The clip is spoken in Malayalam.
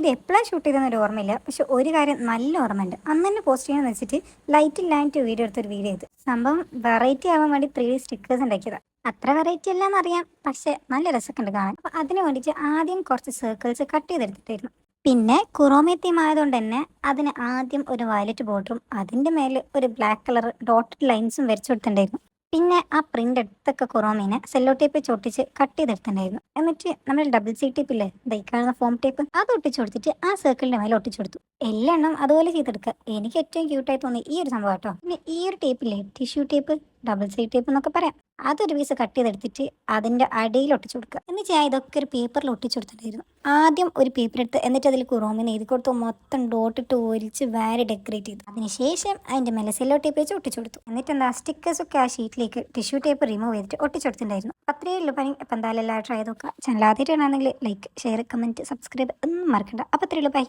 ഇത് എപ്പോഴാണ് ഷൂട്ട് ചെയ്തെന്നൊരു ഓർമ്മയില്ല. പക്ഷെ ഒരു കാര്യം നല്ല ഓർമ്മയുണ്ട്. അന്ന് തന്നെ പോസ്റ്റ് ചെയ്യാന്ന് വെച്ചിട്ട് ലൈറ്റ് ഇല്ലാണ്ട് വീഡിയോ എടുത്തൊരു വീഡിയോ ചെയ്ത് സംഭവം വെറൈറ്റി ആവാൻ വേണ്ടി 3D സ്റ്റിക്കേഴ്സ് ഉണ്ടാക്കിയതാണ്. അത്ര വെറൈറ്റി അല്ലാന്നറിയാം, പക്ഷെ നല്ല രസമൊക്കെ ഉണ്ട് കാണാൻ. അപ്പോൾ അതിന് വേണ്ടിയിട്ട് ആദ്യം കുറച്ച് സർക്കിൾസ് കട്ട് ചെയ്തെടുത്തിട്ടായിരുന്നു. പിന്നെ കുറോമി തീം ആയതുകൊണ്ട് തന്നെ അതിന് ആദ്യം ഒരു വയലറ്റ് ബോർഡറും അതിൻ്റെ മേലെ ഒരു ബ്ലാക്ക് കളർ ഡോട്ടഡ് ലൈൻസും വരച്ചു കൊടുത്തിട്ടുണ്ടായിരുന്നു. പിന്നെ ആ പ്രിന്റ് എടുത്തൊക്കെ കുറോമീനെ സെല്ലോ ടേപ്പ് ചോട്ടിച്ച് കട്ട് ചെയ്തെടുത്തിട്ടുണ്ടായിരുന്നു. എന്നിട്ട് നമ്മൾ ഡബിൾ സി ടേപ്പ് ഇല്ലേ, ദൈക്കാവുന്ന ഫോം ടേപ്പ്, അത് ഒട്ടിച്ചു കൊടുത്തിട്ട് ആ സർക്കിളിന്റെ മേലെ ഒട്ടിച്ചു കൊടുത്തു. എല്ലാം അതുപോലെ ചെയ്തെടുക്കുക. എനിക്ക് ഏറ്റവും ക്യൂട്ടായി തോന്നി ഈ ഒരു സംഭവം കേട്ടോ. പിന്നെ ഈ ഒരു ടേപ്പില്ലേ, tissue tape, double side tape എന്നൊക്കെ പറയാം, അതൊരു പീസ് കട്ട് ചെയ്തെടുത്തിട്ട് അതിന്റെ അടിയിൽ ഒട്ടിച്ചു കൊടുക്കുക. എന്നിട്ട് ഞാൻ ഇതൊക്കെ ഒരു പേപ്പറിൽ ഒട്ടിച്ചു കൊടുത്തിട്ടായിരുന്നു. ആദ്യം ഒരു പേപ്പർ എടുത്ത് എന്നിട്ട് അതിൽ കുറോമിന് എഴുതി കൊടുത്ത് മൊത്തം ഡോട്ടിട്ട് ഒരിച്ച് വാരി ഡെക്കറേറ്റ് ചെയ്തു. അതിനുശേഷം അതിന്റെ മേലെ സെല്ലോ ടേപ്പ് വെച്ച് ഒട്ടിച്ചു കൊടുത്തു. എന്നിട്ട് എന്താ സ്റ്റിക്കേഴ്സ് ഒക്കെ ആ ഷീറ്റിലേക്ക് ടിഷ്യൂ ടേപ്പ് റിമൂവ് ചെയ്തിട്ട് ഒട്ടിച്ചു കൊടുത്തിട്ടുണ്ടായിരുന്നു. അത്രയേ ഉള്ളൂ പണി. അപ്പം എന്തായാലും എല്ലാവരും ട്രൈ ചെയ്ത് നോക്കുക. ചാനൽ ആദ്യമായിട്ടാണെങ്കിൽ ലൈക്ക്, ഷെയർ, കമന്റ്, സബ്സ്ക്രൈബ് ഒന്നും മറക്കണ്ട. അപ്പം അത്രയേ ഉള്ളൂ. ബൈ.